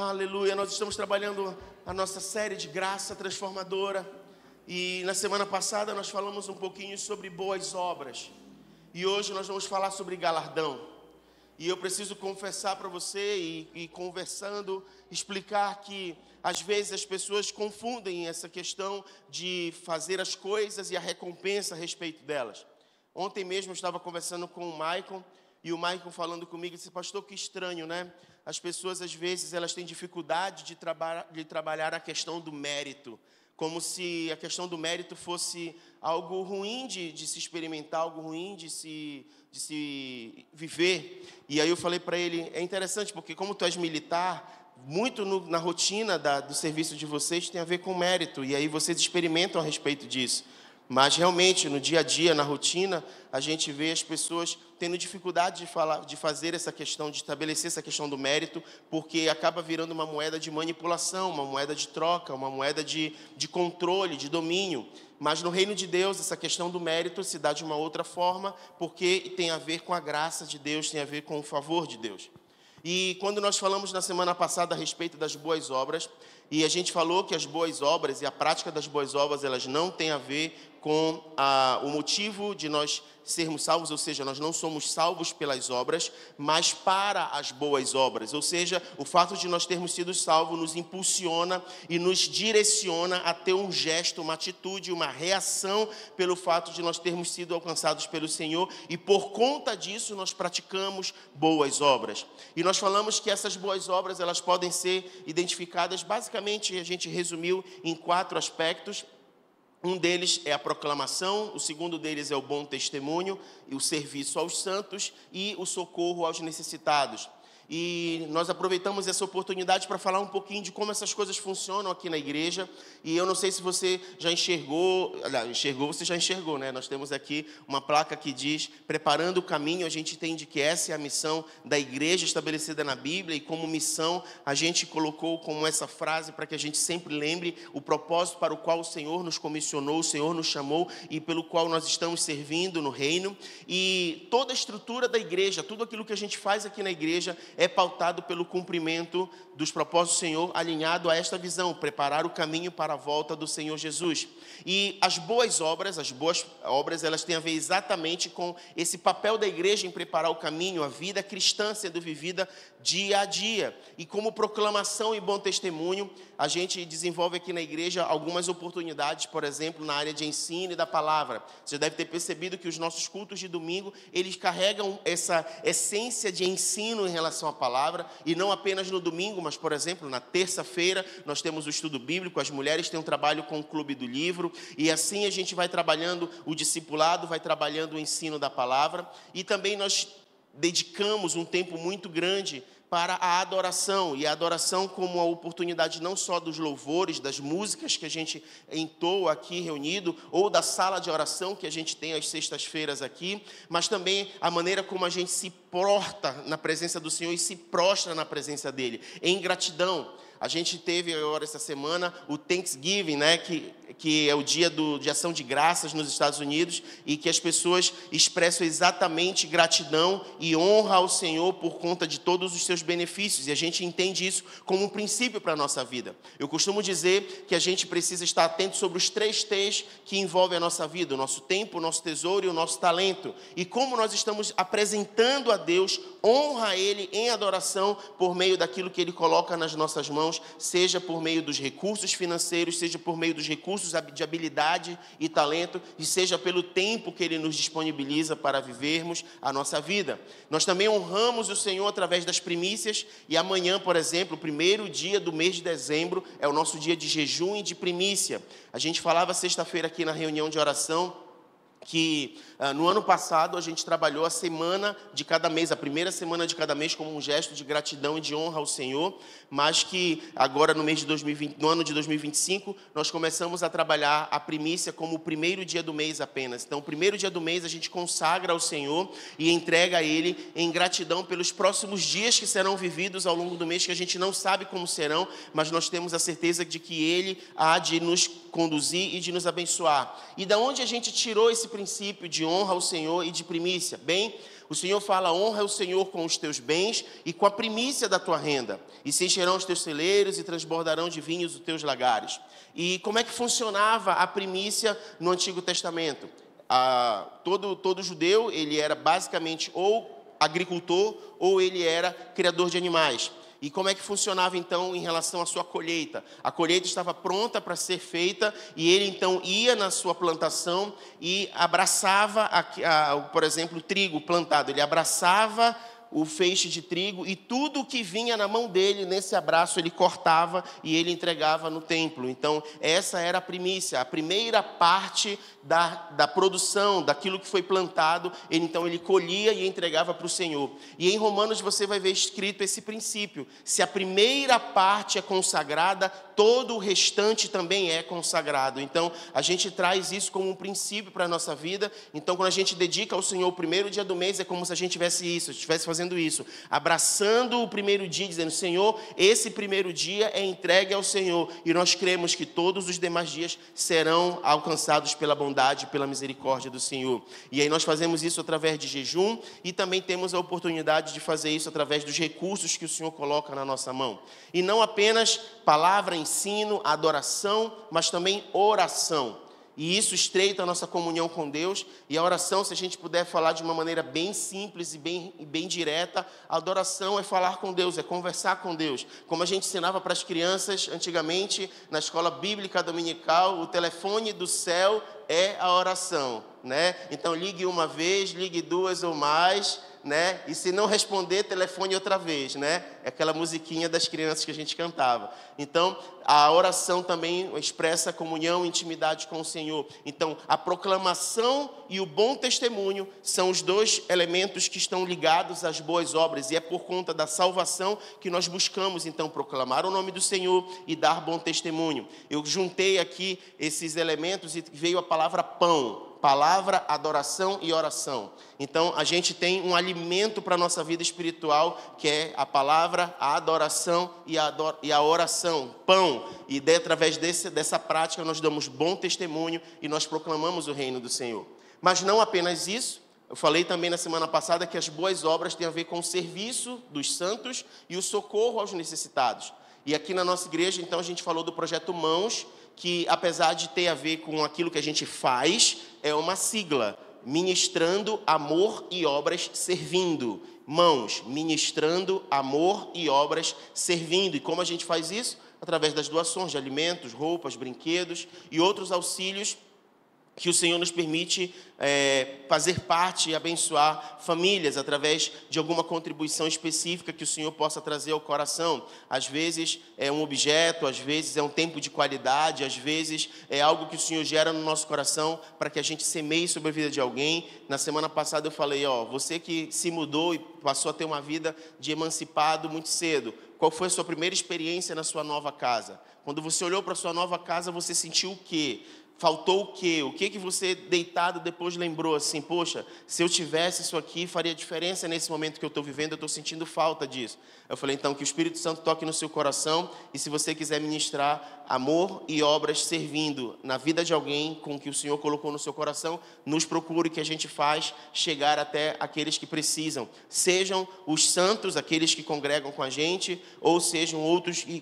Aleluia, nós estamos trabalhando a nossa série de graça transformadora. E na semana passada nós falamos um pouquinho sobre boas obras. E hoje nós vamos falar sobre galardão. E eu preciso confessar para você e conversando, explicar que às vezes as pessoas confundem essa questão de fazer as coisas e a recompensa a respeito delas. Ontem mesmo eu estava conversando com o Maicon, e o Maicon falando comigo, disse: pastor, que estranho, né? As pessoas às vezes elas têm dificuldade de trabalhar a questão do mérito, como se a questão do mérito fosse algo ruim de se experimentar, algo ruim de se viver. E aí eu falei para ele, é interessante, porque como tu és militar, muito na rotina do serviço de vocês tem a ver com mérito, e aí vocês experimentam a respeito disso. Mas realmente, no dia a dia, na rotina, a gente vê as pessoas tendo dificuldade de fazer essa questão, de estabelecer essa questão do mérito, porque acaba virando uma moeda de manipulação, uma moeda de troca, uma moeda de controle, de domínio. Mas no reino de Deus, essa questão do mérito se dá de uma outra forma, porque tem a ver com a graça de Deus, tem a ver com o favor de Deus. E quando nós falamos na semana passada a respeito das boas obras, e a gente falou que as boas obras e a prática das boas obras, elas não têm a ver com o motivo de nós sermos salvos, ou seja, nós não somos salvos pelas obras, mas para as boas obras. Ou seja, o fato de nós termos sido salvos nos impulsiona e nos direciona a ter um gesto, uma atitude, uma reação pelo fato de nós termos sido alcançados pelo Senhor, e por conta disso nós praticamos boas obras. E nós falamos que essas boas obras, elas podem ser identificadas, basicamente a gente resumiu em 4 aspectos. Um deles é a proclamação, o segundo deles é o bom testemunho, o serviço aos santos e o socorro aos necessitados. E nós aproveitamos essa oportunidade para falar um pouquinho de como essas coisas funcionam aqui na igreja. E eu não sei se você já você já enxergou, né? Nós temos aqui uma placa que diz, preparando o caminho. A gente entende que essa é a missão da igreja estabelecida na Bíblia, e como missão a gente colocou como essa frase para que a gente sempre lembre o propósito para o qual o Senhor nos comissionou, o Senhor nos chamou e pelo qual nós estamos servindo no reino. E toda a estrutura da igreja, tudo aquilo que a gente faz aqui na igreja é pautado pelo cumprimento dos propósitos do Senhor, alinhado a esta visão, preparar o caminho para a volta do Senhor Jesus. E as boas obras, elas têm a ver exatamente com esse papel da igreja em preparar o caminho, a vida cristã sendo vivida dia a dia. E como proclamação e bom testemunho, a gente desenvolve aqui na igreja algumas oportunidades, por exemplo, na área de ensino e da palavra. Você deve ter percebido que os nossos cultos de domingo, eles carregam essa essência de ensino em relação à palavra, e não apenas no domingo, mas, por exemplo, na terça-feira nós temos o estudo bíblico, as mulheres têm um trabalho com o Clube do Livro, e assim a gente vai trabalhando o discipulado, vai trabalhando o ensino da palavra, e também nós dedicamos um tempo muito grande para a adoração, e a adoração como a oportunidade não só dos louvores, das músicas que a gente entoa aqui reunido, ou da sala de oração que a gente tem às sextas-feiras aqui, mas também a maneira como a gente se porta na presença do Senhor e se prostra na presença dEle, em gratidão. A gente teve agora essa semana o Thanksgiving, né, que é o dia de ação de graças nos Estados Unidos, e que as pessoas expressam exatamente gratidão e honra ao Senhor por conta de todos os seus benefícios, e a gente entende isso como um princípio para a nossa vida. Eu costumo dizer que a gente precisa estar atento sobre os 3 T's que envolvem a nossa vida: o nosso tempo, o nosso tesouro e o nosso talento, e como nós estamos apresentando a Deus honra a Ele em adoração por meio daquilo que Ele coloca nas nossas mãos, seja por meio dos recursos financeiros, seja por meio dos recursos de habilidade e talento, e seja pelo tempo que Ele nos disponibiliza para vivermos a nossa vida. Nós também honramos o Senhor através das primícias, e amanhã, por exemplo, o primeiro dia do mês de dezembro, é o nosso dia de jejum e de primícia. A gente falava sexta-feira aqui na reunião de oração que no ano passado a gente trabalhou a semana de cada mês, a primeira semana de cada mês, como um gesto de gratidão e de honra ao Senhor, mas que agora no ano de 2025 nós começamos a trabalhar a primícia como o primeiro dia do mês apenas. Então, o primeiro dia do mês a gente consagra ao Senhor e entrega a Ele em gratidão pelos próximos dias que serão vividos ao longo do mês, que a gente não sabe como serão, mas nós temos a certeza de que Ele há de nos conduzir e de nos abençoar. E da onde a gente tirou esse princípio de honra ao Senhor e de primícia. Bem, o Senhor fala, honra o Senhor com os teus bens e com a primícia da tua renda. E se encherão os teus celeiros e transbordarão de vinhos os teus lagares. E como é que funcionava a primícia no Antigo Testamento? Todo judeu, ele era basicamente ou agricultor ou ele era criador de animais. E como é que funcionava então em relação à sua colheita? A colheita estava pronta para ser feita e ele então ia na sua plantação e abraçava, por exemplo, o trigo plantado. Ele abraçava o feixe de trigo e tudo que vinha na mão dele, nesse abraço, ele cortava e ele entregava no templo. Então, essa era a primícia, a primeira parte da produção, daquilo que foi plantado, então ele colhia e entregava para o Senhor. E em Romanos você vai ver escrito esse princípio: se a primeira parte é consagrada, todo o restante também é consagrado. Então, a gente traz isso como um princípio para a nossa vida. Então, quando a gente dedica ao Senhor o primeiro dia do mês, é como se a gente estivesse fazendo isso, abraçando o primeiro dia, dizendo, Senhor, esse primeiro dia é entregue ao Senhor, e nós cremos que todos os demais dias serão alcançados pela bondade, pela misericórdia do Senhor. E aí nós fazemos isso através de jejum, e também temos a oportunidade de fazer isso através dos recursos que o Senhor coloca na nossa mão. E não apenas palavra, ensino, adoração, mas também oração. E isso estreita a nossa comunhão com Deus. E a oração, se a gente puder falar de uma maneira bem simples e bem direta, a adoração é falar com Deus, é conversar com Deus. Como a gente ensinava para as crianças antigamente, na escola bíblica dominical, o telefone do céu é a oração, né? Então, ligue uma vez, ligue duas ou mais, né? E se não responder, telefone outra vez, né? É aquela musiquinha das crianças que a gente cantava. Então, a oração também expressa comunhão e intimidade com o Senhor. Então, a proclamação e o bom testemunho são os dois elementos que estão ligados às boas obras. E é por conta da salvação que nós buscamos, então, proclamar o nome do Senhor e dar bom testemunho. Eu juntei aqui esses elementos e veio a palavra pão. Palavra, adoração e oração. Então, a gente tem um alimento para a nossa vida espiritual, que é a palavra, a adoração e a oração, pão. E através dessa prática nós damos bom testemunho e nós proclamamos o reino do Senhor. Mas não apenas isso, eu falei também na semana passada que as boas obras têm a ver com o serviço dos santos e o socorro aos necessitados. E aqui na nossa igreja, então, a gente falou do projeto Mãos, que apesar de ter a ver com aquilo que a gente faz, é uma sigla, ministrando amor e obras servindo. Mãos, ministrando amor e obras servindo. E como a gente faz isso? Através das doações de alimentos, roupas, brinquedos e outros auxílios que o Senhor nos permite fazer parte e abençoar famílias através de alguma contribuição específica que o Senhor possa trazer ao coração. Às vezes é um objeto, às vezes é um tempo de qualidade, às vezes é algo que o Senhor gera no nosso coração para que a gente semeie sobre a vida de alguém. Na semana passada eu falei, você que se mudou e passou a ter uma vida de emancipado muito cedo, qual foi a sua primeira experiência na sua nova casa? Quando você olhou para a sua nova casa, você sentiu o quê? Faltou o quê? O que você, deitado, depois lembrou assim, poxa, se eu tivesse isso aqui, faria diferença nesse momento que eu estou vivendo, eu estou sentindo falta disso. Eu falei, então, que o Espírito Santo toque no seu coração e se você quiser ministrar amor e obras servindo na vida de alguém com o que o Senhor colocou no seu coração, nos procure que a gente faz chegar até aqueles que precisam. Sejam os santos, aqueles que congregam com a gente, ou sejam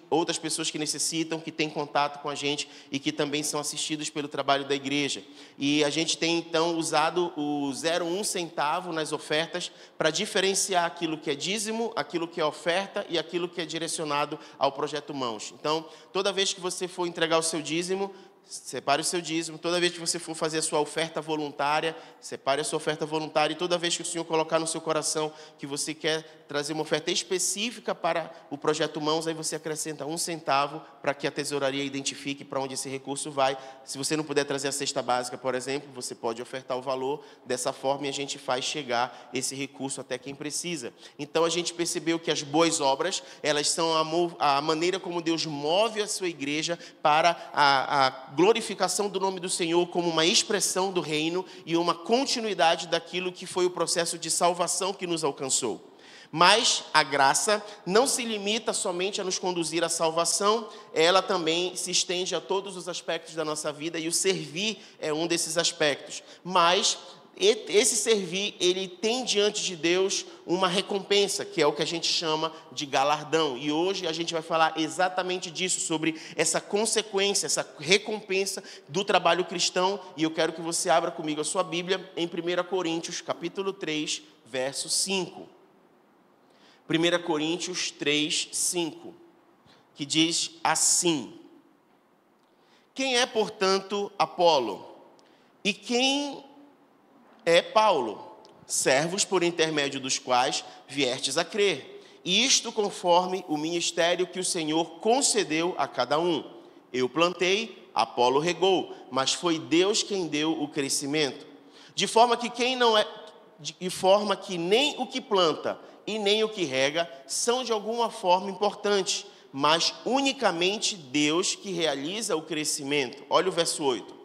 outras pessoas que necessitam, que têm contato com a gente e que também são assistidos pelo trabalho da igreja. E a gente tem então usado o 0,1 centavo nas ofertas para diferenciar aquilo que é dízimo, aquilo que é oferta e aquilo que é direcionado ao projeto Mãos. Então, toda vez que você for entregar o seu dízimo, separe o seu dízimo. Toda vez que você for fazer a sua oferta voluntária, separe a sua oferta voluntária. E toda vez que o Senhor colocar no seu coração que você quer trazer uma oferta específica para o projeto Mãos, aí você acrescenta 1 centavo para que a tesouraria identifique para onde esse recurso vai. Se você não puder trazer a cesta básica, por exemplo, você pode ofertar o valor dessa forma e a gente faz chegar esse recurso até quem precisa. Então a gente percebeu que as boas obras, elas são a maneira como Deus move a sua igreja para a glorificação do nome do Senhor como uma expressão do reino e uma continuidade daquilo que foi o processo de salvação que nos alcançou. Mas a graça não se limita somente a nos conduzir à salvação, ela também se estende a todos os aspectos da nossa vida, e o servir é um desses aspectos. Mas esse servir, ele tem diante de Deus uma recompensa, que é o que a gente chama de galardão. E hoje a gente vai falar exatamente disso, sobre essa consequência, essa recompensa do trabalho cristão. E eu quero que você abra comigo a sua Bíblia em 1 Coríntios, capítulo 3, verso 5. 1 Coríntios 3, 5, que diz assim: quem é, portanto, Apolo? E quem é Paulo? Servos por intermédio dos quais viestes a crer. E isto conforme o ministério que o Senhor concedeu a cada um. Eu plantei, Apolo regou, mas foi Deus quem deu o crescimento. De forma que nem o que planta e nem o que rega são de alguma forma importantes, mas unicamente Deus que realiza o crescimento. Olha o verso 8.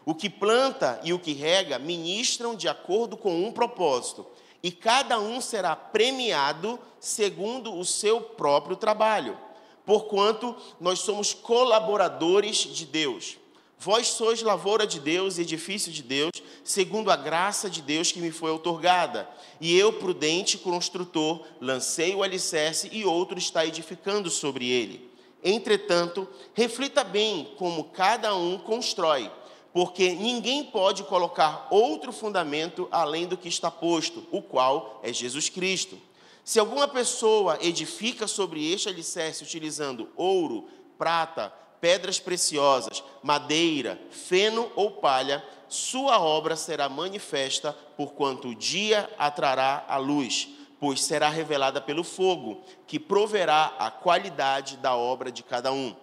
O que planta e o que rega ministram de acordo com um propósito, e cada um será premiado segundo o seu próprio trabalho, porquanto nós somos colaboradores de Deus. Vós sois lavoura de Deus, edifício de Deus, segundo a graça de Deus que me foi outorgada. E eu, prudente construtor, lancei o alicerce e outro está edificando sobre ele. Entretanto, reflita bem como cada um constrói, porque ninguém pode colocar outro fundamento além do que está posto, o qual é Jesus Cristo. Se alguma pessoa edifica sobre este alicerce utilizando ouro, prata, pedras preciosas, madeira, feno ou palha, sua obra será manifesta, porquanto o dia a trará a luz, pois será revelada pelo fogo, que proverá a qualidade da obra de cada um.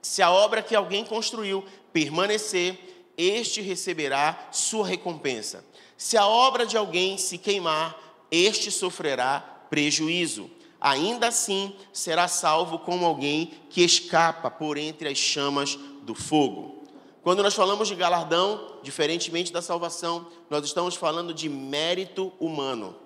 Se a obra que alguém construiu permanecer, este receberá sua recompensa. Se a obra de alguém se queimar, este sofrerá prejuízo. Ainda assim, será salvo como alguém que escapa por entre as chamas do fogo. Quando nós falamos de galardão, diferentemente da salvação, nós estamos falando de mérito humano.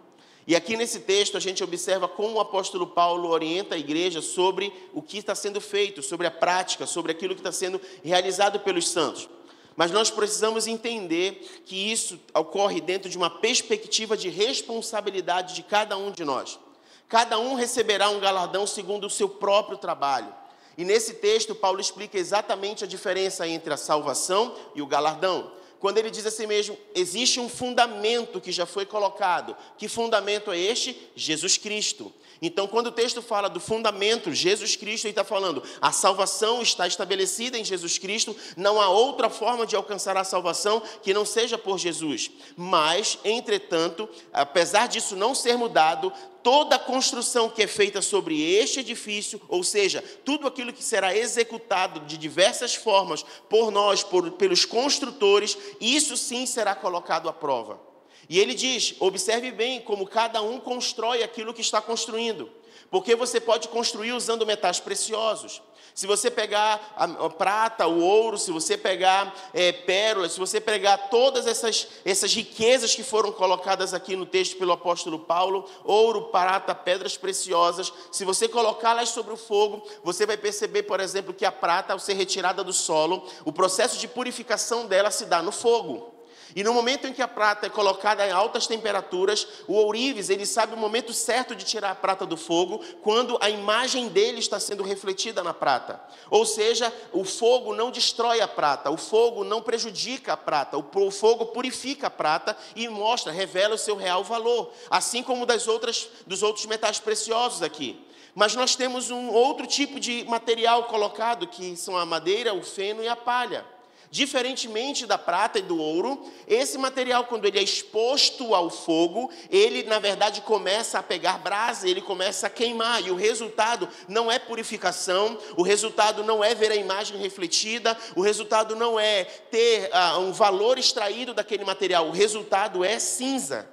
E aqui nesse texto a gente observa como o apóstolo Paulo orienta a igreja sobre o que está sendo feito, sobre a prática, sobre aquilo que está sendo realizado pelos santos. Mas nós precisamos entender que isso ocorre dentro de uma perspectiva de responsabilidade de cada um de nós. Cada um receberá um galardão segundo o seu próprio trabalho. E nesse texto, Paulo explica exatamente a diferença entre a salvação e o galardão. Quando ele diz assim mesmo, existe um fundamento que já foi colocado. Que fundamento é este? Jesus Cristo. Então, quando o texto fala do fundamento, Jesus Cristo, ele está falando, a salvação está estabelecida em Jesus Cristo, não há outra forma de alcançar a salvação que não seja por Jesus. Mas, entretanto, apesar disso não ser mudado, toda a construção que é feita sobre este edifício, ou seja, tudo aquilo que será executado de diversas formas por nós, pelos construtores, isso sim será colocado à prova. E ele diz, observe bem como cada um constrói aquilo que está construindo. Porque você pode construir usando metais preciosos. Se você pegar a prata, o ouro, se você pegar pérolas, se você pegar todas essas riquezas que foram colocadas aqui no texto pelo apóstolo Paulo, ouro, prata, pedras preciosas, se você colocá-las sobre o fogo, você vai perceber, por exemplo, que a prata, ao ser retirada do solo, o processo de purificação dela se dá no fogo. E no momento em que a prata é colocada em altas temperaturas, o ourives, ele sabe o momento certo de tirar a prata do fogo, quando a imagem dele está sendo refletida na prata. Ou seja, o fogo não destrói a prata, o fogo não prejudica a prata, o fogo purifica a prata e mostra, revela o seu real valor, assim como dos outros metais preciosos aqui. Mas nós temos um outro tipo de material colocado, que são a madeira, o feno e a palha. Diferentemente da prata e do ouro, esse material, quando ele é exposto ao fogo, ele, na verdade, começa a pegar brasa, ele começa a queimar, e o resultado não é purificação, o resultado não é ver a imagem refletida, o resultado não é ter um valor extraído daquele material, o resultado é cinza,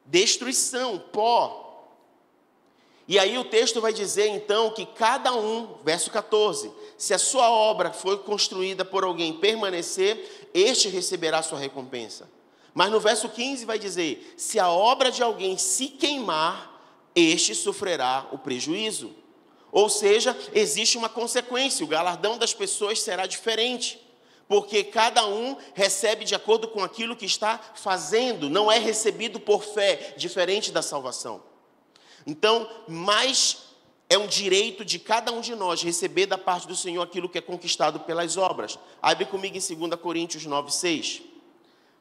destruição, pó. E aí o texto vai dizer, então, que cada um, verso 14, se a sua obra foi construída por alguém permanecer, este receberá sua recompensa. Mas no verso 15 vai dizer, se a obra de alguém se queimar, este sofrerá o prejuízo. Ou seja, existe uma consequência, o galardão das pessoas será diferente, porque cada um recebe de acordo com aquilo que está fazendo, não é recebido por fé, diferente da salvação. Então, mas é um direito de cada um de nós receber da parte do Senhor aquilo que é conquistado pelas obras. Abre comigo em 2 Coríntios 9:6.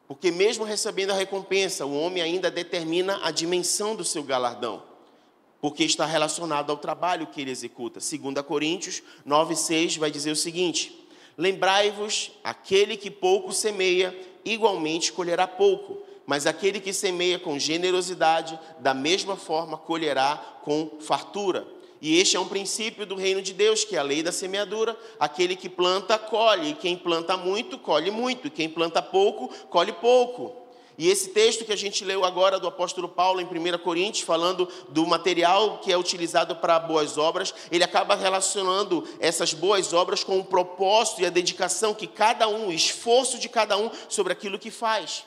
Porque mesmo recebendo a recompensa, o homem ainda determina a dimensão do seu galardão, porque está relacionado ao trabalho que ele executa. 2 Coríntios 9:6 vai dizer o seguinte: lembrai-vos, aquele que pouco semeia, igualmente colherá pouco, mas aquele que semeia com generosidade, da mesma forma colherá com fartura. E este é um princípio do reino de Deus, que é a lei da semeadura. Aquele que planta, colhe, e quem planta muito, colhe muito, e quem planta pouco, colhe pouco. E esse texto que a gente leu agora do apóstolo Paulo em 1 Coríntios, falando do material que é utilizado para boas obras, ele acaba relacionando essas boas obras com o propósito e a dedicação que cada um, o esforço de cada um sobre aquilo que faz.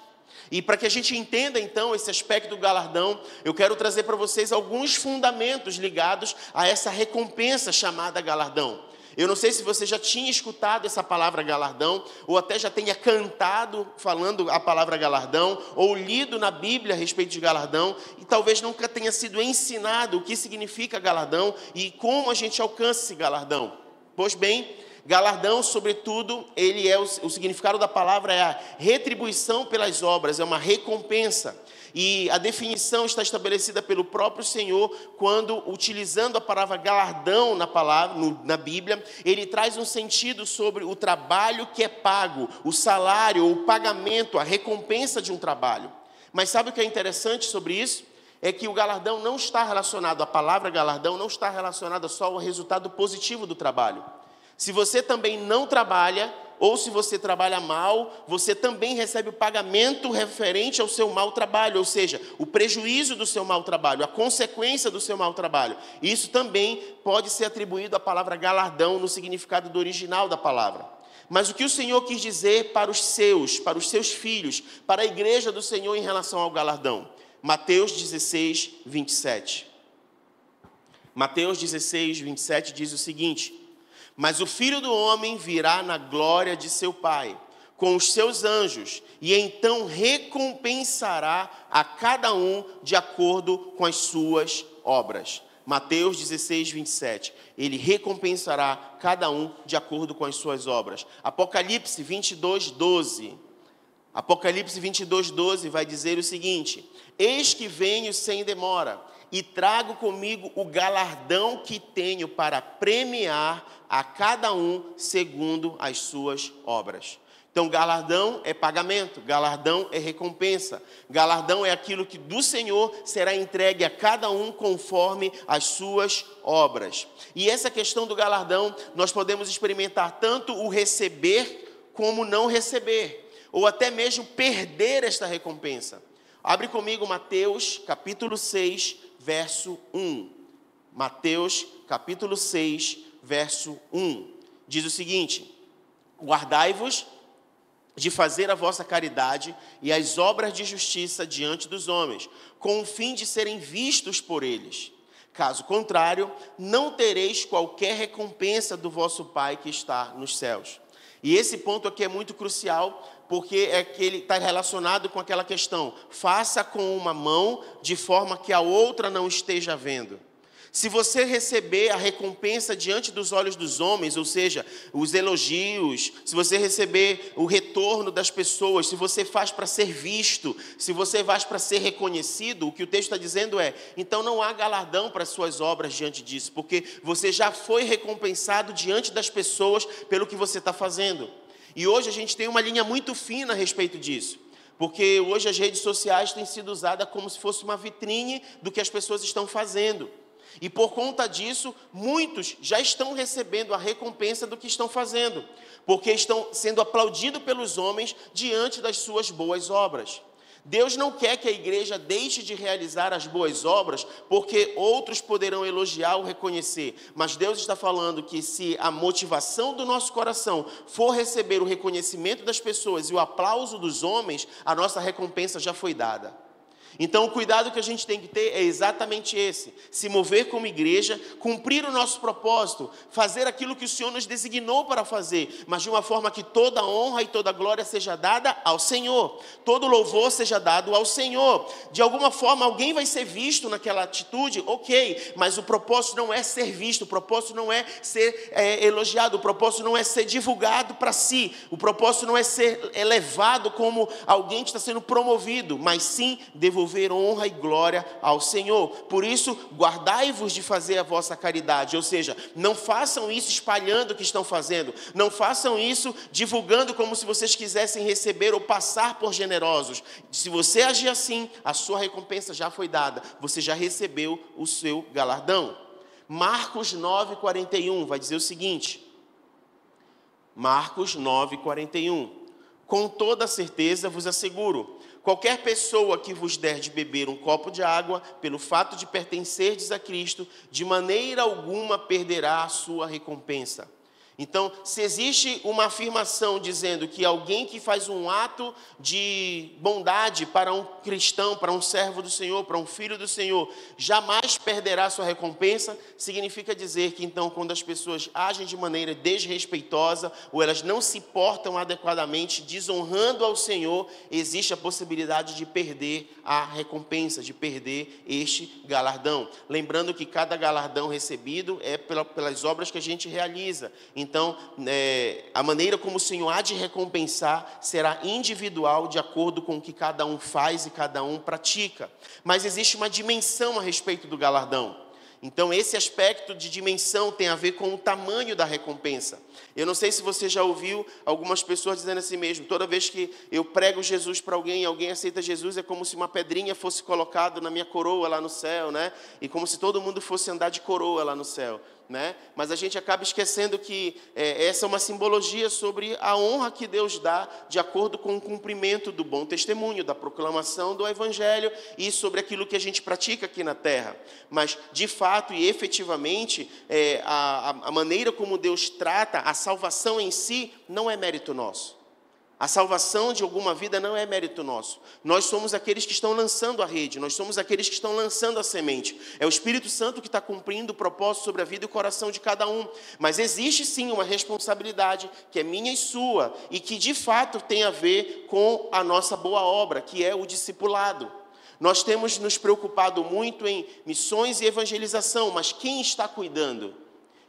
E para que a gente entenda então esse aspecto do galardão, eu quero trazer para vocês alguns fundamentos ligados a essa recompensa chamada galardão. Eu não sei se você já tinha escutado essa palavra galardão, ou até já tenha cantado falando a palavra galardão, ou lido na Bíblia a respeito de galardão, e talvez nunca tenha sido ensinado o que significa galardão e como a gente alcança esse galardão. Pois bem, galardão, sobretudo, ele é o significado da palavra é a retribuição pelas obras, é uma recompensa. E a definição está estabelecida pelo próprio Senhor, quando, utilizando a palavra galardão na Bíblia, ele traz um sentido sobre o trabalho que é pago, o salário, o pagamento, a recompensa de um trabalho. Mas sabe o que é interessante sobre isso? É que o galardão não está relacionado, a palavra galardão não está relacionada só ao resultado positivo do trabalho. Se você também não trabalha, ou se você trabalha mal, você também recebe o pagamento referente ao seu mau trabalho, ou seja, o prejuízo do seu mau trabalho, a consequência do seu mau trabalho. Isso também pode ser atribuído à palavra galardão no significado do original da palavra. Mas o que o Senhor quis dizer para os seus filhos, para a igreja do Senhor em relação ao galardão? Mateus 16, 27. Mateus 16, 27 diz o seguinte: mas o Filho do Homem virá na glória de seu Pai, com os seus anjos, e então recompensará a cada um de acordo com as suas obras. Mateus 16, 27. Ele recompensará cada um de acordo com as suas obras. Apocalipse 22, 12. Apocalipse 22, 12 vai dizer o seguinte: eis que venho sem demora, e trago comigo o galardão que tenho para premiar a cada um segundo as suas obras. Então, galardão é pagamento, galardão é recompensa, galardão é aquilo que do Senhor será entregue a cada um conforme as suas obras. E essa questão do galardão, nós podemos experimentar tanto o receber como não receber, ou até mesmo perder esta recompensa. Abre comigo Mateus capítulo 6, verso 1. Mateus capítulo 6, verso 1. Diz o seguinte: guardai-vos de fazer a vossa caridade e as obras de justiça diante dos homens, com o fim de serem vistos por eles. Caso contrário, não tereis qualquer recompensa do vosso Pai que está nos céus. E esse ponto aqui é muito crucial, porque é que ele está relacionado com aquela questão: faça com uma mão de forma que a outra não esteja vendo. Se você receber a recompensa diante dos olhos dos homens, ou seja, os elogios, se você receber o retorno das pessoas, se você faz para ser visto, se você faz para ser reconhecido, o que o texto está dizendo é: então não há galardão para as suas obras diante disso, porque você já foi recompensado diante das pessoas pelo que você está fazendo. E hoje a gente tem uma linha muito fina a respeito disso, porque hoje as redes sociais têm sido usadas como se fosse uma vitrine do que as pessoas estão fazendo. E por conta disso, muitos já estão recebendo a recompensa do que estão fazendo, porque estão sendo aplaudidos pelos homens diante das suas boas obras. Deus não quer que a igreja deixe de realizar as boas obras, porque outros poderão elogiar ou reconhecer. Mas Deus está falando que se a motivação do nosso coração for receber o reconhecimento das pessoas e o aplauso dos homens, a nossa recompensa já foi dada. Então o cuidado que a gente tem que ter é exatamente esse: se mover como igreja, cumprir o nosso propósito, fazer aquilo que o Senhor nos designou para fazer, mas de uma forma que toda honra e toda glória seja dada ao Senhor, todo louvor seja dado ao Senhor. De alguma forma alguém vai ser visto naquela atitude, ok, mas o propósito não é ser visto, o propósito não é ser elogiado, o propósito não é ser divulgado para si, o propósito não é ser elevado como alguém que está sendo promovido, mas sim devolver honra e glória ao Senhor. Por isso, guardai-vos de fazer a vossa caridade, ou seja, não façam isso espalhando o que estão fazendo, não façam isso divulgando como se vocês quisessem receber ou passar por generosos. Se você agir assim, a sua recompensa já foi dada, você já recebeu o seu galardão. Marcos 9:41 vai dizer o seguinte, Marcos 9:41: com toda certeza vos asseguro, qualquer pessoa que vos der de beber um copo de água, pelo fato de pertencerdes a Cristo, de maneira alguma perderá a sua recompensa. Então, se existe uma afirmação dizendo que alguém que faz um ato de bondade para um cristão, para um servo do Senhor, para um filho do Senhor, jamais perderá sua recompensa, significa dizer que então quando as pessoas agem de maneira desrespeitosa ou elas não se portam adequadamente, desonrando ao Senhor, existe a possibilidade de perder a recompensa, de perder este galardão. Lembrando que cada galardão recebido é pelas obras que a gente realiza. Então, a maneira como o Senhor há de recompensar será individual, de acordo com o que cada um faz e cada um pratica. Mas existe uma dimensão a respeito do galardão. Então, esse aspecto de dimensão tem a ver com o tamanho da recompensa. Eu não sei se você já ouviu algumas pessoas dizendo assim mesmo: toda vez que eu prego Jesus para alguém, alguém aceita Jesus, é como se uma pedrinha fosse colocada na minha coroa lá no céu, né? E como se todo mundo fosse andar de coroa lá no céu, né? Mas a gente acaba esquecendo que essa é uma simbologia sobre a honra que Deus dá de acordo com o cumprimento do bom testemunho, da proclamação do Evangelho e sobre aquilo que a gente pratica aqui na terra. Mas, de fato e efetivamente, a maneira como Deus trata a salvação em si não é mérito nosso. A salvação de alguma vida não é mérito nosso. Nós somos aqueles que estão lançando a rede, nós somos aqueles que estão lançando a semente. É o Espírito Santo que está cumprindo o propósito sobre a vida e o coração de cada um. Mas existe sim uma responsabilidade que é minha e sua e que de fato tem a ver com a nossa boa obra, que é o discipulado. Nós temos nos preocupado muito em missões e evangelização, mas quem está cuidando?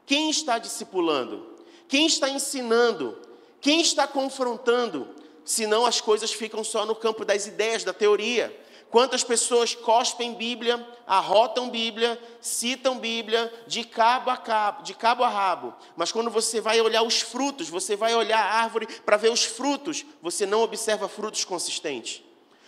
Quem está discipulando? Quem está ensinando? Quem está confrontando? Senão as coisas ficam só no campo das ideias, da teoria. Quantas pessoas cospem Bíblia, arrotam Bíblia, citam Bíblia de cabo a rabo. Mas quando você vai olhar os frutos, você vai olhar a árvore para ver os frutos, você não observa frutos consistentes.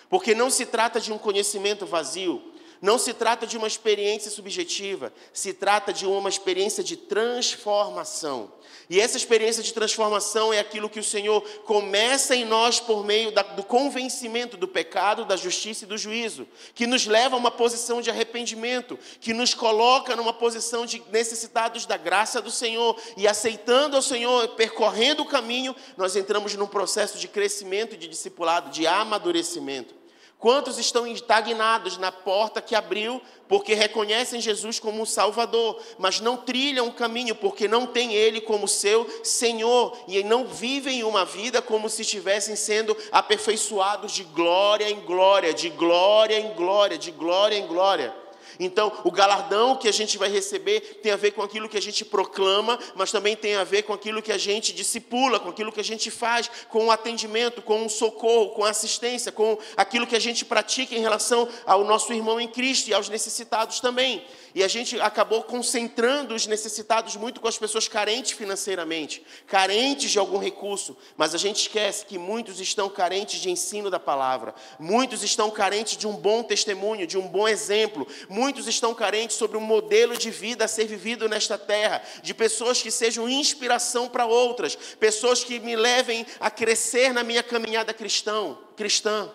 Porque não se trata de um conhecimento vazio, não se trata de uma experiência subjetiva, se trata de uma experiência de transformação. E essa experiência de transformação é aquilo que o Senhor começa em nós por meio do convencimento do pecado, da justiça e do juízo, que nos leva a uma posição de arrependimento, que nos coloca numa posição de necessitados da graça do Senhor, e aceitando ao Senhor, percorrendo o caminho, nós entramos num processo de crescimento, de discipulado, de amadurecimento. Quantos estão estagnados na porta que abriu porque reconhecem Jesus como um Salvador, mas não trilham o caminho porque não têm Ele como seu Senhor e não vivem uma vida como se estivessem sendo aperfeiçoados de glória em glória, de glória em glória, de glória em glória. Então, o galardão que a gente vai receber tem a ver com aquilo que a gente proclama, mas também tem a ver com aquilo que a gente discipula, com aquilo que a gente faz, com o atendimento, com o socorro, com a assistência, com aquilo que a gente pratica em relação ao nosso irmão em Cristo e aos necessitados também. E a gente acabou concentrando os necessitados muito com as pessoas carentes financeiramente, carentes de algum recurso, mas a gente esquece que muitos estão carentes de ensino da palavra, muitos estão carentes de um bom testemunho, de um bom exemplo, muitos estão carentes sobre um modelo de vida a ser vivido nesta terra, de pessoas que sejam inspiração para outras, pessoas que me levem a crescer na minha caminhada cristã.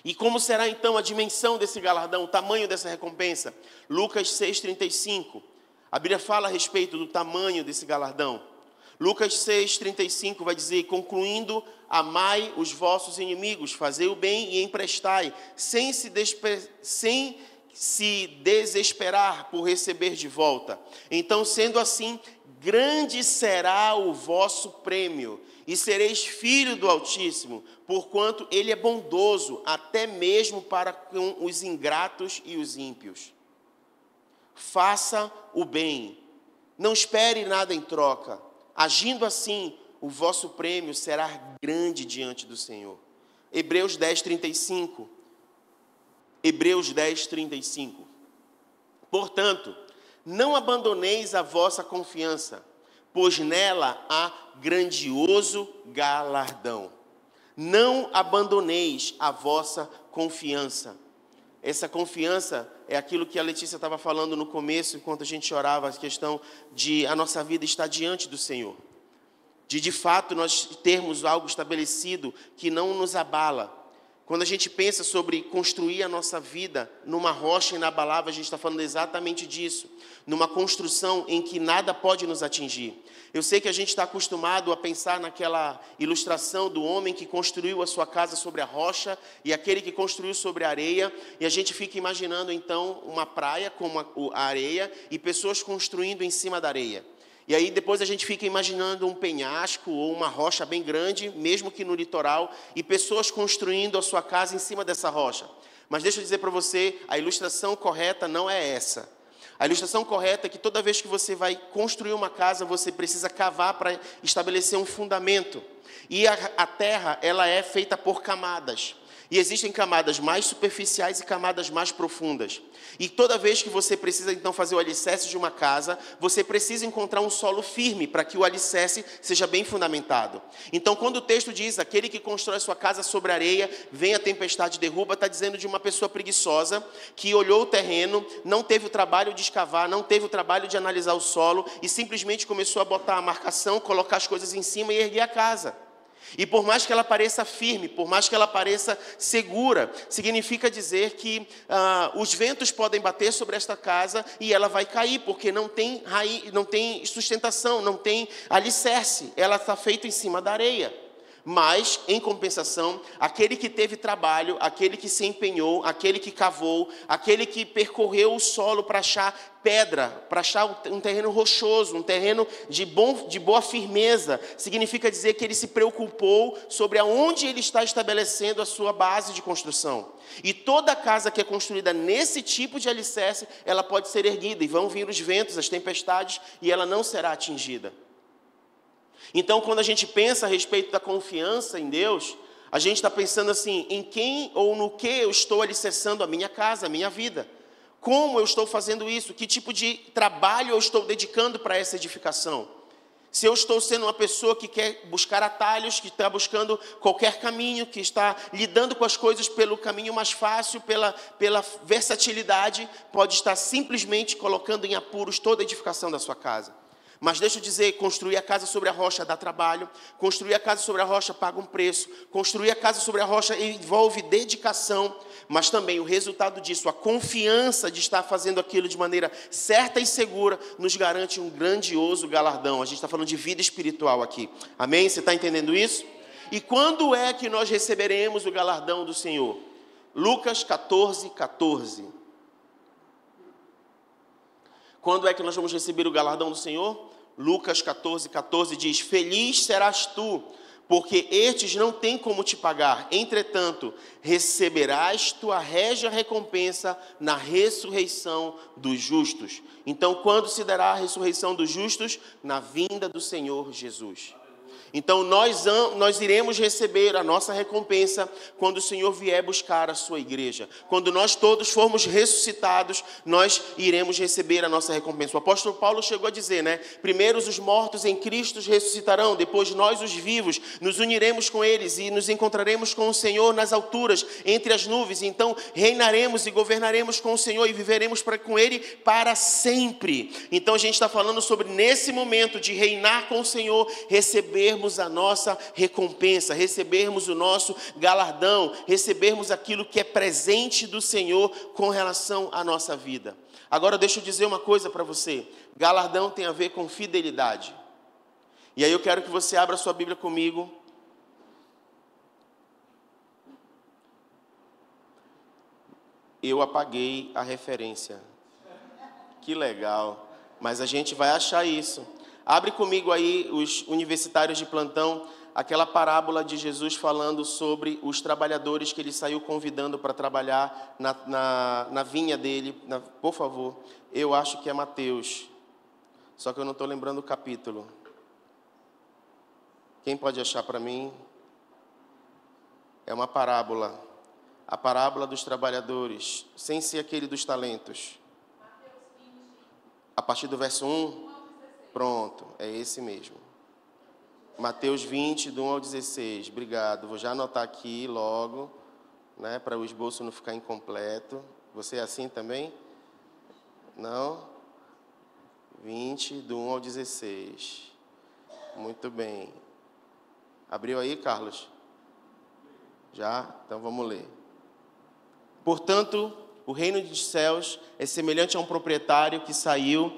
E como será então a dimensão desse galardão, o tamanho dessa recompensa? Lucas 6,35. A Bíblia fala a respeito do tamanho desse galardão. Lucas 6,35 vai dizer: concluindo, amai os vossos inimigos, fazei o bem e emprestai, sem se desesperar por receber de volta. Então, sendo assim, grande será o vosso prêmio, e sereis filho do Altíssimo, porquanto Ele é bondoso, até mesmo para com os ingratos e os ímpios. Faça o bem, não espere nada em troca. Agindo assim, o vosso prêmio será grande diante do Senhor. Hebreus 10:35. Hebreus 10:35. Portanto, não abandoneis a vossa confiança, pois nela há grandioso galardão. Não abandoneis a vossa confiança. Essa confiança é aquilo que a Letícia estava falando no começo, enquanto a gente orava, a questão de a nossa vida estar diante do Senhor. De fato nós termos algo estabelecido que não nos abala. Quando a gente pensa sobre construir a nossa vida numa rocha inabalável, a gente está falando exatamente disso. Numa construção em que nada pode nos atingir. Eu sei que a gente está acostumado a pensar naquela ilustração do homem que construiu a sua casa sobre a rocha e aquele que construiu sobre a areia. E a gente fica imaginando então uma praia com a areia e pessoas construindo em cima da areia. E aí depois a gente fica imaginando um penhasco ou uma rocha bem grande, mesmo que no litoral, e pessoas construindo a sua casa em cima dessa rocha. Mas deixa eu dizer para você, a ilustração correta não é essa. A ilustração correta é que toda vez que você vai construir uma casa, você precisa cavar para estabelecer um fundamento. E a terra, ela é feita por camadas. E existem camadas mais superficiais e camadas mais profundas. E toda vez que você precisa, então, fazer o alicerce de uma casa, você precisa encontrar um solo firme para que o alicerce seja bem fundamentado. Então, quando o texto diz, aquele que constrói sua casa sobre areia, vem a tempestade e derruba, está dizendo de uma pessoa preguiçosa, que olhou o terreno, não teve o trabalho de escavar, não teve o trabalho de analisar o solo, e simplesmente começou a botar a marcação, colocar as coisas em cima e erguer a casa. E por mais que ela pareça firme, por mais que ela pareça segura, significa dizer que os ventos podem bater sobre esta casa e ela vai cair, porque não tem raiz, não tem sustentação, não tem alicerce, ela está feita em cima da areia. Mas, em compensação, aquele que teve trabalho, aquele que se empenhou, aquele que cavou, aquele que percorreu o solo para achar pedra, para achar um terreno rochoso, um terreno de boa firmeza, significa dizer que ele se preocupou sobre aonde ele está estabelecendo a sua base de construção. E toda casa que é construída nesse tipo de alicerce, ela pode ser erguida, e vão vir os ventos, as tempestades, e ela não será atingida. Então, quando a gente pensa a respeito da confiança em Deus, a gente está pensando assim, em quem ou no que eu estou alicerçando a minha casa, a minha vida. Como eu estou fazendo isso? Que tipo de trabalho eu estou dedicando para essa edificação? Se eu estou sendo uma pessoa que quer buscar atalhos, que está buscando qualquer caminho, que está lidando com as coisas pelo caminho mais fácil, pela versatilidade, pode estar simplesmente colocando em apuros toda a edificação da sua casa. Mas deixa eu dizer, construir a casa sobre a rocha dá trabalho, construir a casa sobre a rocha paga um preço, construir a casa sobre a rocha envolve dedicação, mas também o resultado disso, a confiança de estar fazendo aquilo de maneira certa e segura, nos garante um grandioso galardão. A gente está falando de vida espiritual aqui, amém? Você está entendendo isso? E quando é que nós receberemos o galardão do Senhor? Lucas 14:14. Quando é que nós vamos receber o galardão do Senhor? Lucas 14:14 diz, feliz serás tu, porque estes não têm como te pagar. Entretanto, receberás tua régia recompensa na ressurreição dos justos. Então, quando se dará a ressurreição dos justos? Na vinda do Senhor Jesus. Então nós iremos receber a nossa recompensa quando o Senhor vier buscar a sua igreja. Quando nós todos formos ressuscitados, nós iremos receber a nossa recompensa. O apóstolo Paulo chegou a dizer, né? Primeiro os mortos em Cristo ressuscitarão, depois nós os vivos nos uniremos com eles e nos encontraremos com o Senhor nas alturas, entre as nuvens. Então reinaremos e governaremos com o Senhor e viveremos com Ele para sempre. Então a gente está falando sobre nesse momento de reinar com o Senhor, recebermos a nossa recompensa, recebermos o nosso galardão, recebermos aquilo que é presente do Senhor com relação à nossa vida. Agora deixa eu dizer uma coisa para você, galardão tem a ver com fidelidade. E aí eu quero que você abra sua Bíblia comigo. Eu apaguei a referência. Que legal. Mas a gente vai achar isso. Abre comigo aí, os universitários de plantão, aquela parábola de Jesus falando sobre os trabalhadores que ele saiu convidando para trabalhar na vinha dele. Por favor, eu acho que é Mateus. Só que eu não estou lembrando o capítulo. Quem pode achar para mim? É uma parábola. A parábola dos trabalhadores, sem ser aquele dos talentos. A partir do verso 1? Pronto, é esse mesmo. Mateus 20, do 1 ao 16. Obrigado. Vou já anotar aqui logo, né, para o esboço não ficar incompleto. Você é assim também? Não? 20, do 1 ao 16. Muito bem. Abriu aí, Carlos? Já? Então vamos ler. Portanto, o reino dos céus é semelhante a um proprietário que saiu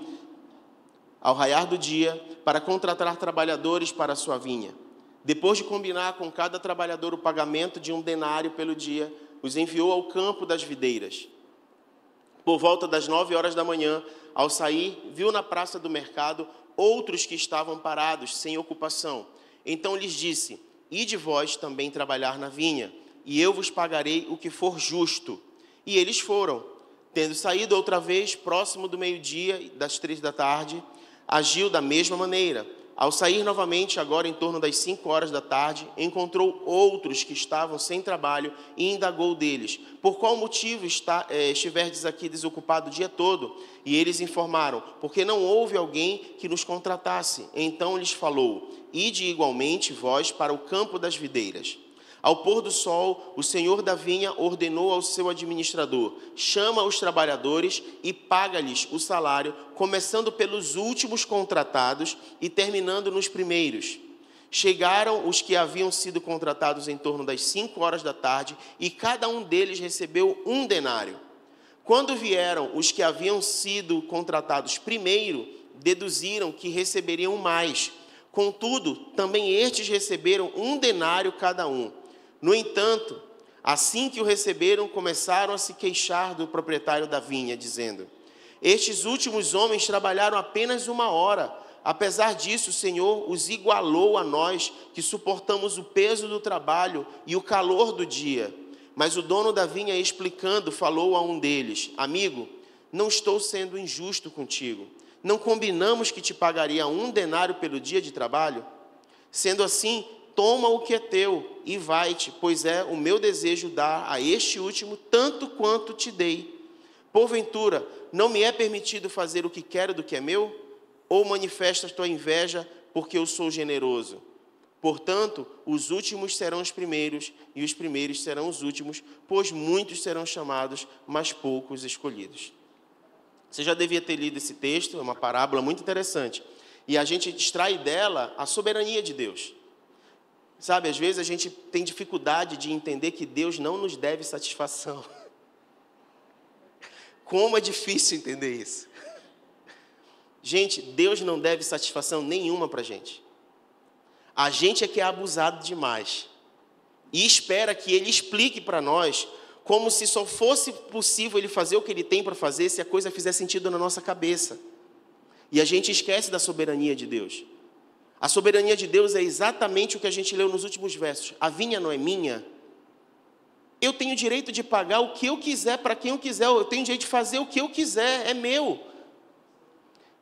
ao raiar do dia para contratar trabalhadores para a sua vinha. Depois de combinar com cada trabalhador o pagamento de 1 denário pelo dia, os enviou ao campo das videiras. Por volta das 9 horas da manhã, ao sair, viu na praça do mercado outros que estavam parados, sem ocupação. Então lhes disse: ide vós também trabalhar na vinha, e eu vos pagarei o que for justo. E eles foram. Tendo saído outra vez, próximo do meio-dia, das 3 da tarde, agiu da mesma maneira. Ao sair novamente, agora em torno das 5 horas da tarde, encontrou outros que estavam sem trabalho e indagou deles: por qual motivo estiverdes aqui desocupado o dia todo? E eles informaram: porque não houve alguém que nos contratasse. Então lhes falou: ide igualmente vós para o campo das videiras. Ao pôr do sol, o senhor da vinha ordenou ao seu administrador: chama os trabalhadores e paga-lhes o salário, começando pelos últimos contratados e terminando nos primeiros. Chegaram os que haviam sido contratados em torno das 5 horas da tarde, e cada um deles recebeu 1 denário. Quando vieram os que haviam sido contratados primeiro, deduziram que receberiam mais. Contudo, também estes receberam 1 denário cada um. No entanto, assim que o receberam, começaram a se queixar do proprietário da vinha, dizendo: estes últimos homens trabalharam apenas 1 hora. Apesar disso, o Senhor os igualou a nós, que suportamos o peso do trabalho e o calor do dia. Mas o dono da vinha, explicando, falou a um deles: amigo, não estou sendo injusto contigo. Não combinamos que te pagaria 1 denário pelo dia de trabalho? Sendo assim, toma o que é teu e vai-te, pois é o meu desejo dar a este último tanto quanto te dei. Porventura, não me é permitido fazer o que quero do que é meu? Ou manifestas tua inveja porque eu sou generoso? Portanto, os últimos serão os primeiros e os primeiros serão os últimos, pois muitos serão chamados, mas poucos escolhidos. Você já devia ter lido esse texto, é uma parábola muito interessante. E a gente extrai dela a soberania de Deus. Sabe, às vezes a gente tem dificuldade de entender que Deus não nos deve satisfação. Como é difícil entender isso. Gente, Deus não deve satisfação nenhuma para a gente. A gente é que é abusado demais. E espera que Ele explique para nós, como se só fosse possível Ele fazer o que Ele tem para fazer, se a coisa fizer sentido na nossa cabeça. E a gente esquece da soberania de Deus. A soberania de Deus é exatamente o que a gente leu nos últimos versos. A vinha não é minha. Eu tenho direito de pagar o que eu quiser para quem eu quiser. Eu tenho direito de fazer o que eu quiser. É meu.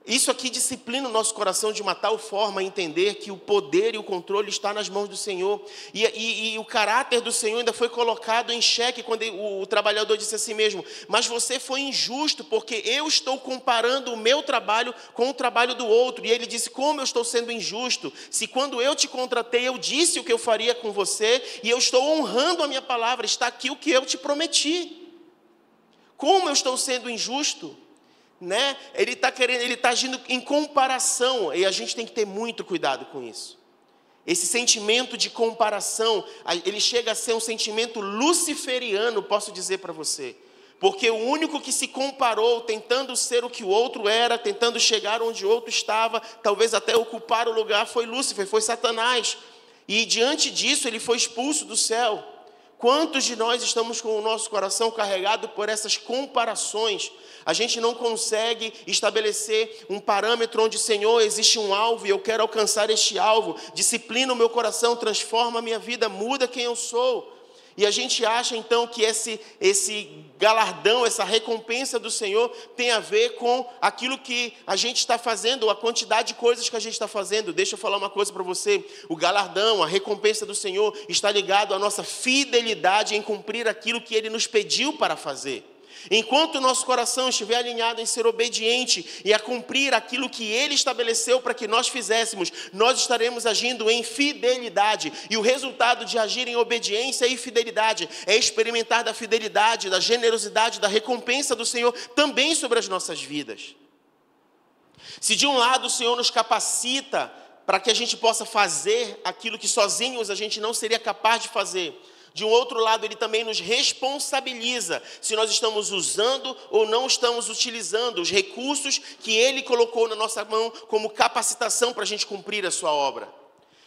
Isso aqui disciplina o nosso coração de uma tal forma a entender que o poder e o controle está nas mãos do Senhor. E o caráter do Senhor ainda foi colocado em xeque quando o trabalhador disse a si mesmo: mas você foi injusto porque eu estou comparando o meu trabalho com o trabalho do outro. E ele disse: como eu estou sendo injusto? Se quando eu te contratei eu disse o que eu faria com você e eu estou honrando a minha palavra, está aqui o que eu te prometi. Como eu estou sendo injusto? Né? Ele está agindo em comparação, e a gente tem que ter muito cuidado com isso. Esse sentimento de comparação, ele chega a ser um sentimento luciferiano, posso dizer para você. Porque o único que se comparou, tentando ser o que o outro era, tentando chegar onde o outro estava, talvez até ocupar o lugar, foi Lúcifer, foi Satanás. E diante disso ele foi expulso do céu. Quantos de nós estamos com o nosso coração carregado por essas comparações? A gente não consegue estabelecer um parâmetro onde, Senhor, existe um alvo e eu quero alcançar este alvo. Disciplina o meu coração, transforma a minha vida, muda quem eu sou. E a gente acha então que esse galardão, essa recompensa do Senhor tem a ver com aquilo que a gente está fazendo, ou a quantidade de coisas que a gente está fazendo. Deixa eu falar uma coisa para você: o galardão, a recompensa do Senhor está ligado à nossa fidelidade em cumprir aquilo que Ele nos pediu para fazer. Enquanto o nosso coração estiver alinhado em ser obediente e a cumprir aquilo que Ele estabeleceu para que nós fizéssemos, nós estaremos agindo em fidelidade. E o resultado de agir em obediência e fidelidade é experimentar da fidelidade, da generosidade, da recompensa do Senhor também sobre as nossas vidas. Se de um lado o Senhor nos capacita para que a gente possa fazer aquilo que sozinhos a gente não seria capaz de fazer, de um outro lado, Ele também nos responsabiliza se nós estamos usando ou não estamos utilizando os recursos que Ele colocou na nossa mão como capacitação para a gente cumprir a sua obra.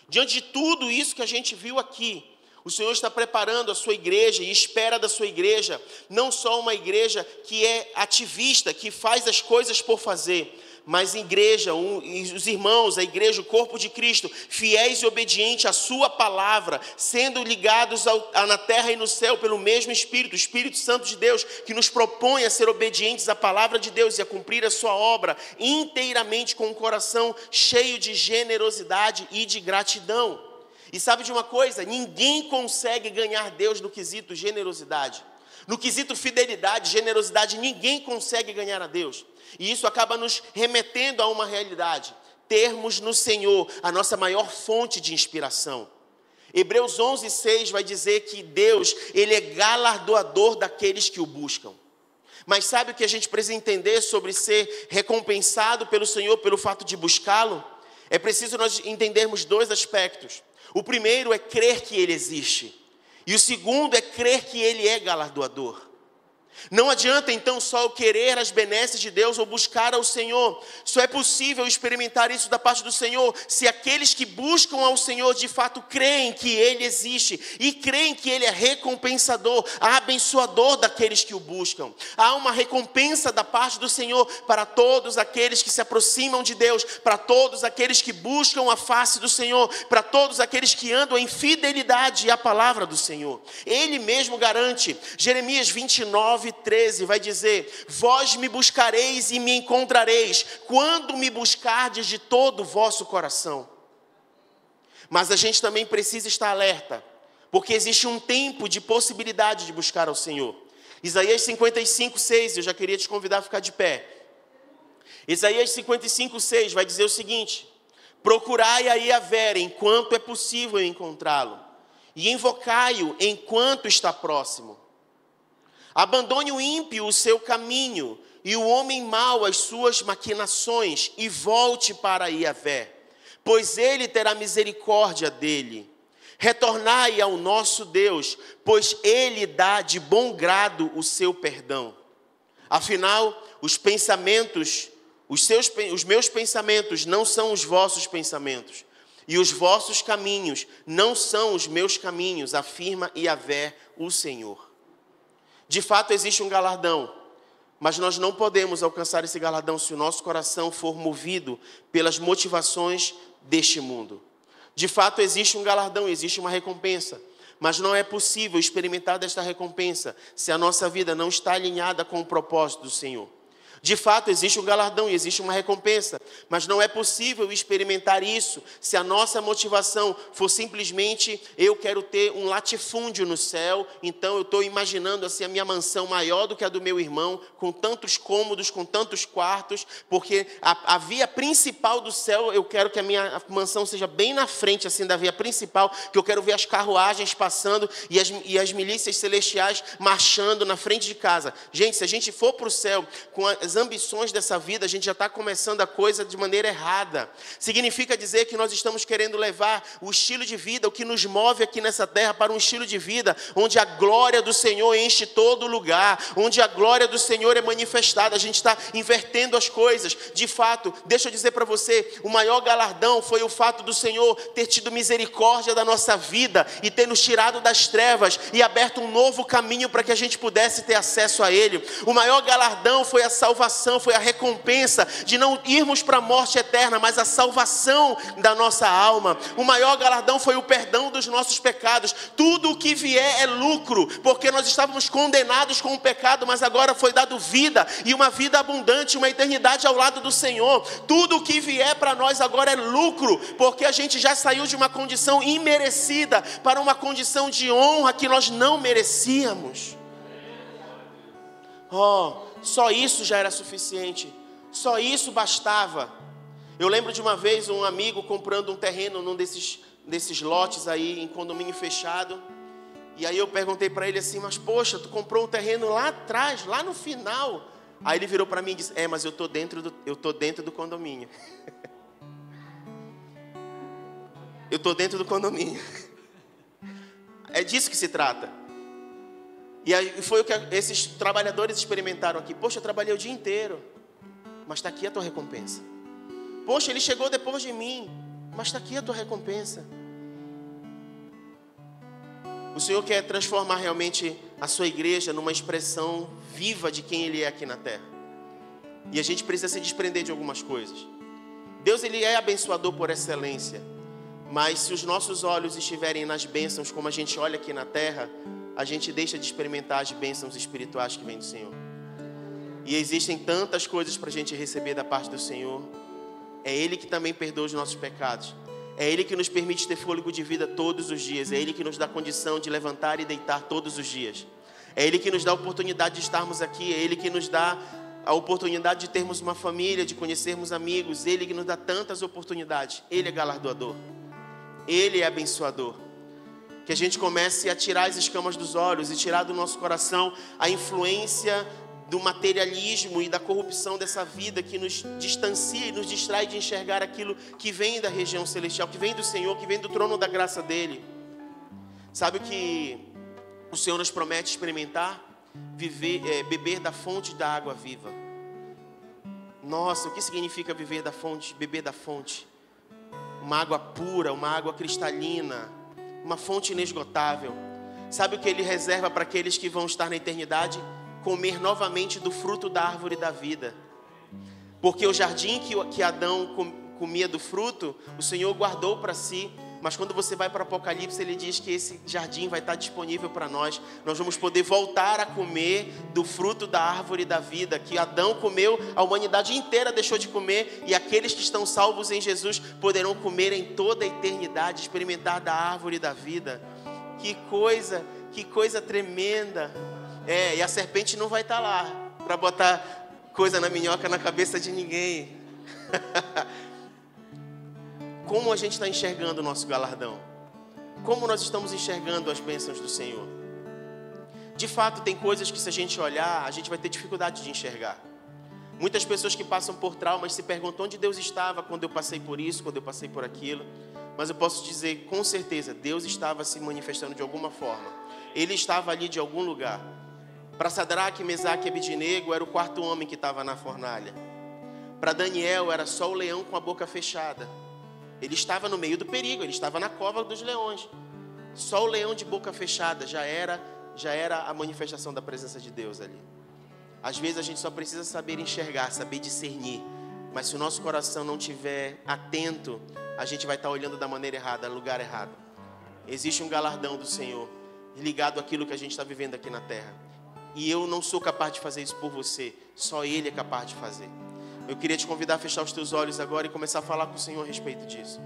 Diante de tudo isso que a gente viu aqui, o Senhor está preparando a sua igreja e espera da sua igreja não só uma igreja que é ativista, que faz as coisas por fazer, mas igreja, os irmãos, a igreja, o corpo de Cristo, fiéis e obedientes à sua palavra, sendo ligados na terra e no céu pelo mesmo Espírito, o Espírito Santo de Deus, que nos propõe a ser obedientes à palavra de Deus e a cumprir a sua obra inteiramente com o coração cheio de generosidade e de gratidão. E sabe de uma coisa? Ninguém consegue ganhar Deus no quesito generosidade. No quesito fidelidade, generosidade, ninguém consegue ganhar a Deus. E isso acaba nos remetendo a uma realidade: termos no Senhor a nossa maior fonte de inspiração. Hebreus 11:6 vai dizer que Deus, Ele é galardoador daqueles que o buscam. Mas sabe o que a gente precisa entender sobre ser recompensado pelo Senhor pelo fato de buscá-lo? É preciso nós entendermos dois aspectos. O primeiro é crer que Ele existe. E o segundo é crer que Ele é galardoador. Não adianta então só eu querer as benesses de Deus ou buscar ao Senhor. Só é possível experimentar isso da parte do Senhor se aqueles que buscam ao Senhor de fato creem que Ele existe e creem que Ele é recompensador, abençoador daqueles que o buscam. Há uma recompensa da parte do Senhor para todos aqueles que se aproximam de Deus, para todos aqueles que buscam a face do Senhor, para todos aqueles que andam em fidelidade à palavra do Senhor. Ele mesmo garante. Jeremias 29:13 vai dizer: vós me buscareis e me encontrareis, quando me buscardes de todo o vosso coração. Mas a gente também precisa estar alerta, porque existe um tempo de possibilidade de buscar ao Senhor. Isaías 55:6, eu já queria te convidar a ficar de pé. Isaías 55:6 vai dizer o seguinte: procurai a Yahvé enquanto é possível encontrá-lo, e invocai-o enquanto está próximo. Abandone o ímpio o seu caminho, e o homem mau as suas maquinações, e volte para Yahvé, pois ele terá misericórdia dele. Retornai ao nosso Deus, pois ele dá de bom grado o seu perdão. Afinal, os meus pensamentos não são os vossos pensamentos, e os vossos caminhos não são os meus caminhos, afirma Yahvé, o Senhor. De fato existe um galardão, mas nós não podemos alcançar esse galardão se o nosso coração for movido pelas motivações deste mundo. De fato existe um galardão, existe uma recompensa, mas não é possível experimentar desta recompensa se a nossa vida não está alinhada com o propósito do Senhor. De fato existe um galardão e existe uma recompensa, mas não é possível experimentar isso se a nossa motivação for simplesmente: eu quero ter um latifúndio no céu, então eu estou imaginando assim a minha mansão maior do que a do meu irmão, com tantos cômodos, com tantos quartos, porque a via principal do céu, eu quero que a minha mansão seja bem na frente assim da via principal, que eu quero ver as carruagens passando e as milícias celestiais marchando na frente de casa. Gente, se a gente for para o céu com as as ambições dessa vida, a gente já está começando a coisa de maneira errada. Significa dizer que nós estamos querendo levar o estilo de vida, o que nos move aqui nessa terra, para um estilo de vida onde a glória do Senhor enche todo lugar, onde a glória do Senhor é manifestada. A gente está invertendo as coisas. De fato, deixa eu dizer para você, o maior galardão foi o fato do Senhor ter tido misericórdia da nossa vida e ter nos tirado das trevas e aberto um novo caminho para que a gente pudesse ter acesso a Ele. O maior galardão foi a salvação, foi a recompensa de não irmos para a morte eterna, mas a salvação da nossa alma. O maior galardão foi o perdão dos nossos pecados. Tudo o que vier é lucro, porque nós estávamos condenados com o pecado, mas agora foi dado vida, e uma vida abundante, uma eternidade ao lado do Senhor. Tudo o que vier para nós agora é lucro, porque a gente já saiu de uma condição imerecida para uma condição de honra que nós não merecíamos. Só isso já era suficiente, só isso bastava. Eu lembro de uma vez um amigo comprando um terreno num desses lotes aí em condomínio fechado. E aí eu perguntei para ele assim, mas poxa, tu comprou um terreno lá atrás, lá no final. Aí ele virou para mim e disse, mas eu tô dentro do condomínio. Eu tô dentro do condomínio. É disso que se trata. E aí foi o que esses trabalhadores experimentaram aqui. Poxa, eu trabalhei o dia inteiro, mas está aqui a tua recompensa. Poxa, ele chegou depois de mim, mas está aqui a tua recompensa. O Senhor quer transformar realmente a sua igreja numa expressão viva de quem Ele é aqui na terra. E a gente precisa se desprender de algumas coisas. Deus, Ele é abençoador por excelência. Mas se os nossos olhos estiverem nas bênçãos como a gente olha aqui na terra, a gente deixa de experimentar as bênçãos espirituais que vêm do Senhor. E existem tantas coisas para a gente receber da parte do Senhor. É Ele que também perdoa os nossos pecados. É Ele que nos permite ter fôlego de vida todos os dias. É Ele que nos dá condição de levantar e deitar todos os dias. É Ele que nos dá a oportunidade de estarmos aqui. É Ele que nos dá a oportunidade de termos uma família, de conhecermos amigos. Ele que nos dá tantas oportunidades. Ele é galardoador. Ele é abençoador. Que a gente comece a tirar as escamas dos olhos e tirar do nosso coração a influência do materialismo e da corrupção dessa vida que nos distancia e nos distrai de enxergar aquilo que vem da região celestial, que vem do Senhor, que vem do trono da graça dEle. Sabe o que o Senhor nos promete experimentar? Beber da fonte da água viva. Nossa, o que significa viver da fonte, beber da fonte? Uma água pura, uma água cristalina, uma fonte inesgotável. Sabe o que Ele reserva para aqueles que vão estar na eternidade? Comer novamente do fruto da árvore da vida. Porque o jardim que Adão comia do fruto, o Senhor guardou para si. Mas quando você vai para o Apocalipse, Ele diz que esse jardim vai estar disponível para nós. Nós vamos poder voltar a comer do fruto da árvore da vida, que Adão comeu, a humanidade inteira deixou de comer, e aqueles que estão salvos em Jesus poderão comer em toda a eternidade, experimentar da árvore da vida. Que coisa tremenda. E a serpente não vai estar lá para botar coisa na minhoca na cabeça de ninguém. Como a gente está enxergando o nosso galardão? Como nós estamos enxergando as bênçãos do Senhor? De fato, tem coisas que se a gente olhar, a gente vai ter dificuldade de enxergar. Muitas pessoas que passam por traumas se perguntam onde Deus estava quando eu passei por isso, quando eu passei por aquilo. Mas eu posso dizer com certeza, Deus estava se manifestando de alguma forma. Ele estava ali de algum lugar. Para Sadraque, Mesaque e Abednego era o quarto homem que estava na fornalha. Para Daniel era só o leão com a boca fechada. Ele estava no meio do perigo, ele estava na cova dos leões. Só o leão de boca fechada já era a manifestação da presença de Deus ali. Às vezes a gente só precisa saber enxergar, saber discernir. Mas se o nosso coração não estiver atento, a gente vai estar olhando da maneira errada, no lugar errado. Existe um galardão do Senhor ligado àquilo que a gente está vivendo aqui na terra. E eu não sou capaz de fazer isso por você, só Ele é capaz de fazer. Eu queria te convidar a fechar os teus olhos agora e começar a falar com o Senhor a respeito disso.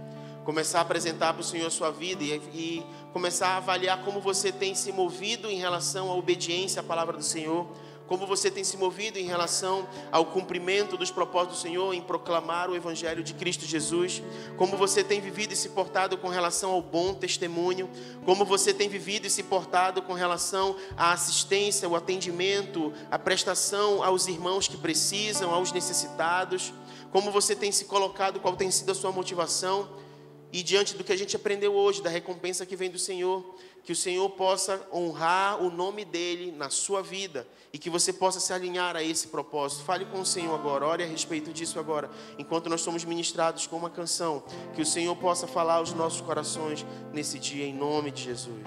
Começar a apresentar para o Senhor a sua vida e começar a avaliar como você tem se movido em relação à obediência à palavra do Senhor. Como você tem se movido em relação ao cumprimento dos propósitos do Senhor em proclamar o Evangelho de Cristo Jesus. Como você tem vivido e se portado com relação ao bom testemunho. Como você tem vivido e se portado com relação à assistência, ao atendimento, à prestação aos irmãos que precisam, aos necessitados. Como você tem se colocado, qual tem sido a sua motivação. E diante do que a gente aprendeu hoje, da recompensa que vem do Senhor, que o Senhor possa honrar o nome dEle na sua vida e que você possa se alinhar a esse propósito. Fale com o Senhor agora, ore a respeito disso agora, enquanto nós somos ministrados com uma canção, que o Senhor possa falar aos nossos corações nesse dia, em nome de Jesus.